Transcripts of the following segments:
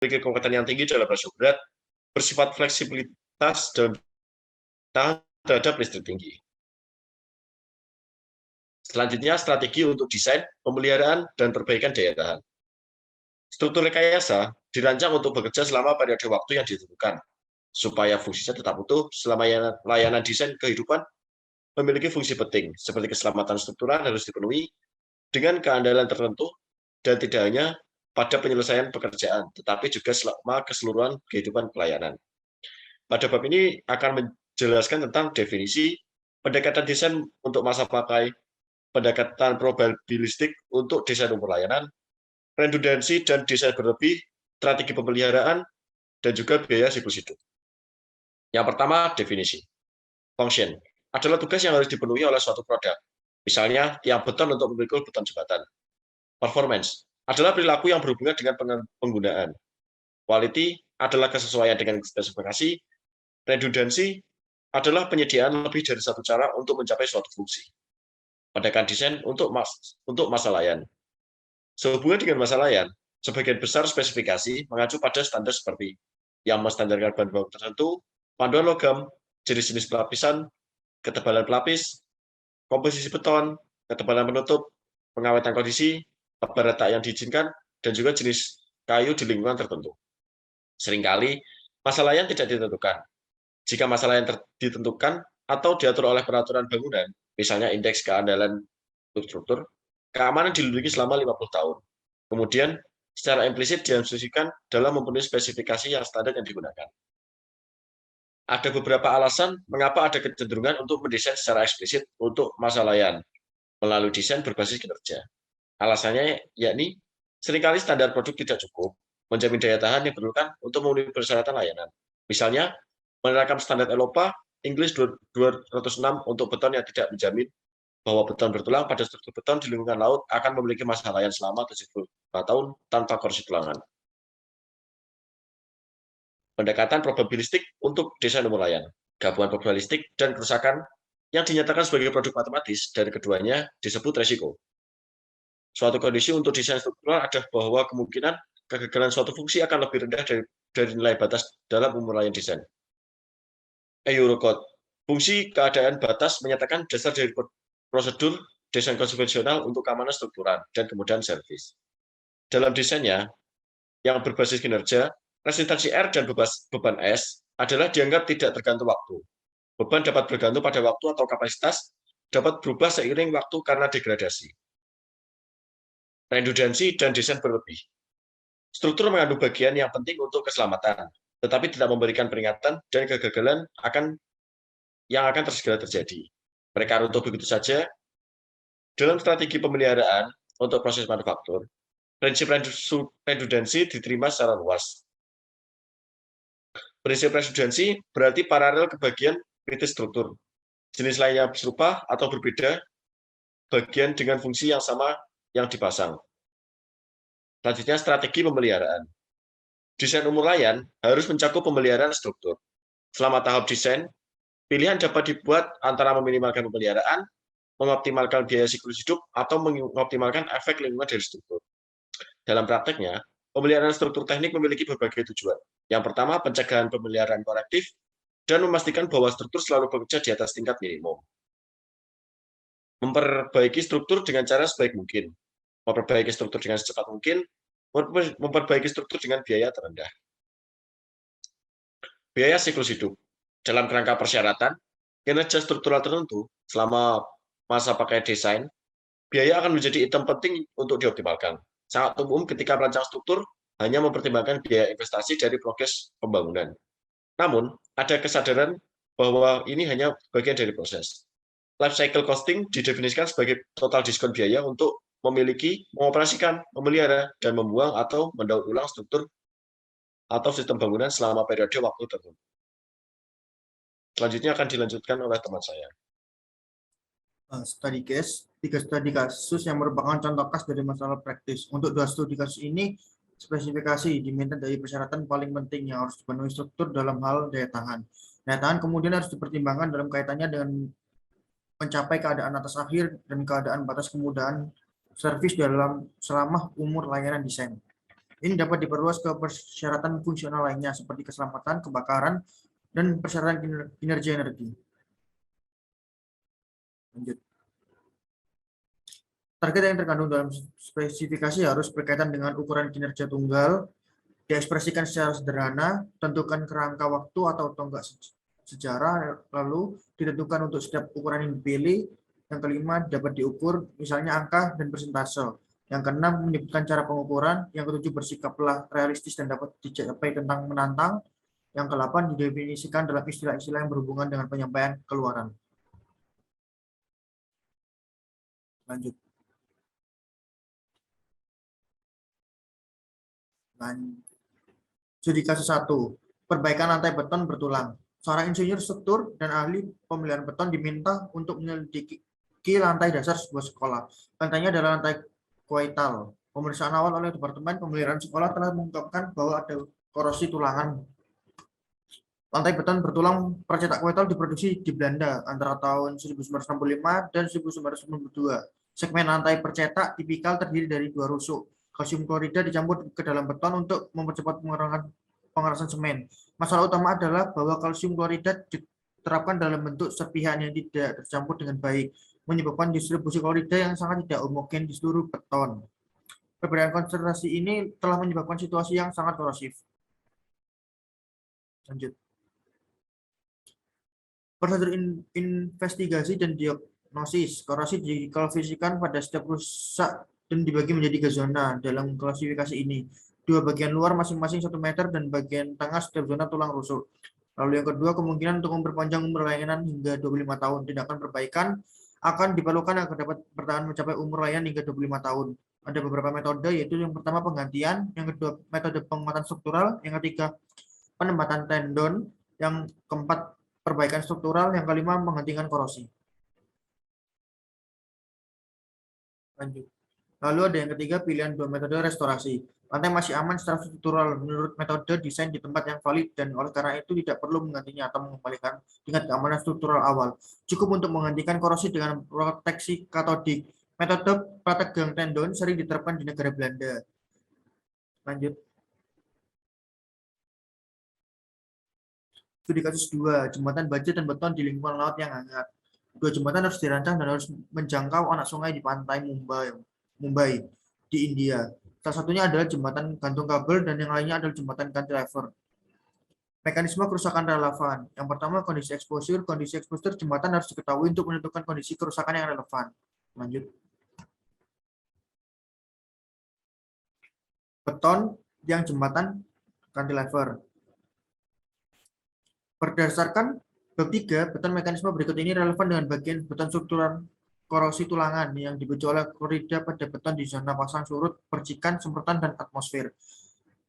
memiliki kekuatan yang tinggi dalam rasio berat, bersifat fleksibilitas dan tahan terhadap listrik tinggi. Selanjutnya, strategi untuk desain, pemeliharaan, dan perbaikan daya tahan. Struktur rekayasa dirancang untuk bekerja selama periode waktu yang ditentukan, supaya fungsinya tetap utuh selama layanan desain kehidupan memiliki fungsi penting, seperti keselamatan struktural harus dipenuhi dengan keandalan tertentu, dan tidak hanya pada penyelesaian pekerjaan, tetapi juga selama keseluruhan kehidupan pelayanan. Pada bab ini akan menjelaskan tentang definisi, pendekatan desain untuk masa pakai, pendekatan probabilistik untuk desain umur layanan, redundansi dan desain berlebih, strategi pemeliharaan, dan juga biaya siklus hidup. Yang pertama, definisi. Function adalah tugas yang harus dipenuhi oleh suatu produk, misalnya tiang beton untuk memikul beton jembatan. Performance adalah perilaku yang berhubungan dengan penggunaan. Quality adalah kesesuaian dengan spesifikasi. Redundansi adalah penyediaan lebih dari satu cara untuk mencapai suatu fungsi. Pendekatan desain untuk masa layan. Sehubungan dengan masa layan, sebagian besar spesifikasi mengacu pada standar seperti yang menstandarkan bahan baku tertentu, panduan logam, jenis-jenis pelapisan, ketebalan pelapis, komposisi beton, ketebalan penutup, pengawetan kondisi, tebal retak yang diizinkan, dan juga jenis kayu di lingkungan tertentu. Seringkali, masalah yang tidak ditentukan. Jika masalah yang ditentukan atau diatur oleh peraturan bangunan, misalnya indeks keandalan struktur, keamanan dilindungi selama 50 tahun. Kemudian, secara implisit diasumsikan dalam memenuhi spesifikasi yang standar yang digunakan. Ada beberapa alasan mengapa ada kecenderungan untuk mendesain secara eksplisit untuk masa layan melalui desain berbasis kinerja. Alasannya yakni seringkali standar produk tidak cukup menjamin daya tahan yang diperlukan untuk memenuhi persyaratan layanan. Misalnya, menerapkan standar Eropa Inggris 206 untuk beton yang tidak menjamin bahwa beton bertulang pada struktur beton di lingkungan laut akan memiliki masa layan selama 75 tahun tanpa koreksi tulangan. Pendekatan probabilistik untuk desain umur layan. Gabungan probabilistik dan kerusakan yang dinyatakan sebagai produk matematis dari keduanya disebut resiko. Suatu kondisi untuk desain struktural adalah bahwa kemungkinan kegagalan suatu fungsi akan lebih rendah dari nilai batas dalam umur layan desain. Eurocode. Fungsi keadaan batas menyatakan dasar dari prosedur desain konvensional untuk keamanan struktural dan kemudahan servis. Dalam desainnya, yang berbasis kinerja, resistansi R dan beban S adalah dianggap tidak tergantung waktu. Beban dapat bergantung pada waktu atau kapasitas, dapat berubah seiring waktu karena degradasi. Redundansi dan desain berlebih. Struktur mengandung bagian yang penting untuk keselamatan, tetapi tidak memberikan peringatan dan kegagalan yang akan segera terjadi. Mereka runtuh begitu saja. Dalam strategi pemeliharaan untuk proses manufaktur, prinsip redundansi diterima secara luas. Prinsip redundansi berarti paralel ke bagian kritis struktur. Jenis lain yang serupa atau berbeda, bagian dengan fungsi yang sama yang dipasang. Selanjutnya, strategi pemeliharaan. Desain umur layan harus mencakup pemeliharaan struktur. Selama tahap desain, pilihan dapat dibuat antara meminimalkan pemeliharaan, mengoptimalkan biaya siklus hidup, atau mengoptimalkan efek lingkungan dari struktur. Dalam prakteknya, pemeliharaan struktur teknik memiliki berbagai tujuan. Yang pertama, pencegahan pemeliharaan korektif, dan memastikan bahwa struktur selalu bekerja di atas tingkat minimum. Memperbaiki struktur dengan cara sebaik mungkin. Memperbaiki struktur dengan secepat mungkin, memperbaiki struktur dengan biaya terendah. Biaya siklus hidup. Dalam kerangka persyaratan, kinerja struktural tertentu selama masa pakai desain, biaya akan menjadi item penting untuk dioptimalkan. Sangat umum ketika merancang struktur hanya mempertimbangkan biaya investasi dari progres pembangunan. Namun, ada kesadaran bahwa ini hanya bagian dari proses. Life cycle costing didefinisikan sebagai total diskon biaya untuk memiliki, mengoperasikan, memelihara, dan membuang atau mendaur ulang struktur atau sistem bangunan selama periode waktu tertentu. Selanjutnya akan dilanjutkan oleh teman saya. Studi case, 3 studi kasus yang merupakan contoh khas dari masalah praktis. Untuk 2 studi kasus ini, spesifikasi diminta dari persyaratan paling penting yang harus dipenuhi struktur dalam hal daya tahan. Daya tahan kemudian harus dipertimbangkan dalam kaitannya dengan mencapai keadaan atas akhir dan keadaan batas kemudahan servis selama umur layanan desain. Ini dapat diperluas ke persyaratan fungsional lainnya seperti keselamatan, kebakaran, dan persyaratan kinerja energi. Lanjut. Target yang terkandung dalam spesifikasi harus berkaitan dengan ukuran kinerja tunggal, diekspresikan secara sederhana, tentukan kerangka waktu atau tonggak sejarah, lalu ditentukan untuk setiap ukuran yang dipilih. Yang kelima, dapat diukur, misalnya angka dan persentase. Yang keenam, menyebutkan cara pengukuran. Yang ketujuh, bersikaplah realistis dan dapat dicapai tentang menantang. Yang kedelapan, didefinisikan dalam istilah-istilah yang berhubungan dengan penyampaian keluaran. Lanjut. Studi kasus 1. Perbaikan lantai beton bertulang. Seorang insinyur struktur dan ahli pemeliharaan beton diminta untuk menyelidiki lantai dasar sebuah sekolah. Lantainya adalah lantai koital. Pemeriksaan awal oleh Departemen Pemeliharaan Sekolah telah mengungkapkan bahwa ada korosi tulangan. Lantai beton bertulang percetak koital diproduksi di Belanda antara tahun 1965 dan 1992. Segmen lantai percetak tipikal terdiri dari 2 rusuk. Kalsium klorida dicampur ke dalam beton untuk mempercepat pengerasan semen. Masalah utama adalah bahwa kalsium klorida diterapkan dalam bentuk serpihan yang tidak tercampur dengan baik, menyebabkan distribusi klorida yang sangat tidak homogen di seluruh beton. Perbedaan konsentrasi ini telah menyebabkan situasi yang sangat korosif. Lanjut. Prosedur investigasi dan diagnosis korosi diklasifikasikan pada setiap rusak dan dibagi menjadi 3 zona dalam klasifikasi ini. 2 bagian luar masing-masing 1 meter dan bagian tengah setiap zona tulang rusuk. Lalu yang kedua, kemungkinan untuk memperpanjang umur layanan hingga 25 tahun. Tindakan perbaikan akan diperlukan agar dapat bertahan mencapai umur layanan hingga 25 tahun. Ada beberapa metode, yaitu yang pertama penggantian, yang kedua metode penguatan struktural, yang ketiga penempatan tendon, yang keempat perbaikan struktural, yang kelima menghentikan korosi. Lanjut. Lalu ada yang ketiga, pilihan 2 metode restorasi. Lantai masih aman secara struktural menurut metode desain di tempat yang valid dan oleh karena itu tidak perlu menggantinya atau mengembalikan tingkat keamanan struktural awal. Cukup untuk menghentikan korosi dengan proteksi katodik. Metode prategang tendon sering diterapkan di negara Belanda. Lanjut. Studi kasus 2, jembatan baja dan beton di lingkungan laut yang hangat. 2 jembatan harus dirancang dan harus menjangkau anak sungai di pantai Mumbai di India. Salah satunya adalah jembatan gantung kabel dan yang lainnya adalah jembatan cantilever. Mekanisme kerusakan relevan. Yang pertama, kondisi eksposur. Kondisi eksposur jembatan harus diketahui untuk menentukan kondisi kerusakan yang relevan. Lanjut. Beton yang jembatan cantilever. Berdasarkan bab 3, beton mekanisme berikut ini relevan dengan bagian beton struktural korosi tulangan yang dipicu oleh klorida pada beton di zona pasang surut, percikan, semprotan, dan atmosfer.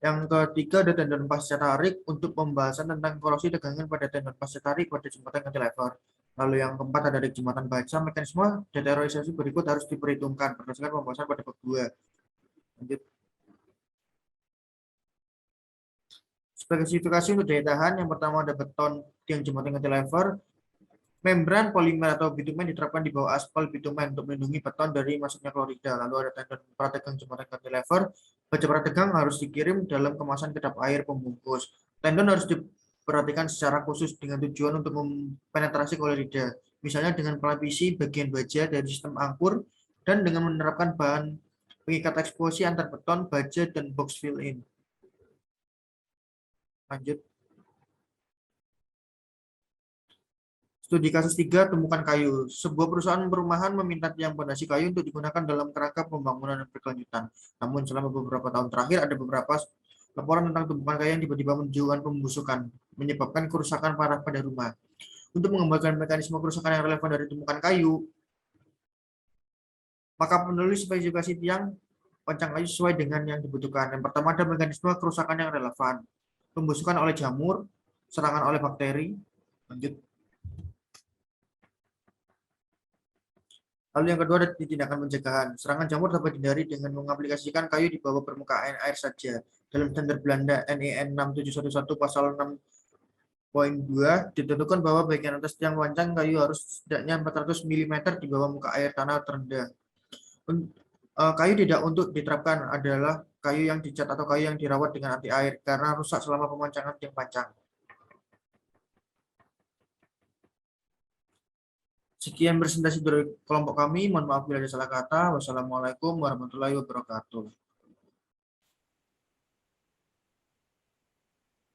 Yang ketiga ada tendon pasca tarik untuk pembahasan tentang korosi tegangan pada tendon pasca tarik pada jembatan cantilever. Lalu yang keempat ada dari jembatan baja, mekanisme deteriorasi berikut harus diperhitungkan berdasarkan pembahasan pada bab 2. Lanjut. Spesifikasi untuk daya tahan, yang pertama ada beton tiang jembatan cantilever. Membran polimer atau bitumen diterapkan di bawah aspal bitumen untuk melindungi beton dari masuknya klorida. Lalu ada tendon prategang jembatan cantilever. Baja prategang harus dikirim dalam kemasan kedap air pembungkus. Tendon harus diperhatikan secara khusus dengan tujuan untuk mempenetrasi klorida. Misalnya dengan pelapisi bagian baja dari sistem angkur dan dengan menerapkan bahan pengikat eksposi antar beton, baja, dan box fill-in. Lanjut. Studi kasus 3, temukan kayu. Sebuah perusahaan perumahan meminta tiang pondasi kayu untuk digunakan dalam kerangka pembangunan yang berkelanjutan. Namun selama beberapa tahun terakhir ada beberapa laporan tentang tumpukan kayu yang tiba-tiba menunjukkan pembusukan, menyebabkan kerusakan parah pada rumah. Untuk mengembangkan mekanisme kerusakan yang relevan dari tumpukan kayu, maka penulis spesifikasi tiang pancang kayu sesuai dengan yang dibutuhkan. Yang pertama ada mekanisme kerusakan yang relevan. Pembusukan oleh jamur, serangan oleh bakteri. Lanjut. Lalu yang kedua ada tindakan pencegahan. Serangan jamur dapat dihindari dengan mengaplikasikan kayu di bawah permukaan air saja. Dalam standar Belanda NEN 6711 pasal 6.2 ditentukan bahwa bagian atas tiang pancang kayu harus setidaknya 400 mm di bawah muka air tanah terendah. Kayu tidak untuk diterapkan adalah kayu yang dicat atau kayu yang dirawat dengan anti air karena rusak selama pemancangan yang panjang. Sekian presentasi dari kelompok kami. Mohon maaf bila ada salah kata. Wassalamualaikum warahmatullahi wabarakatuh.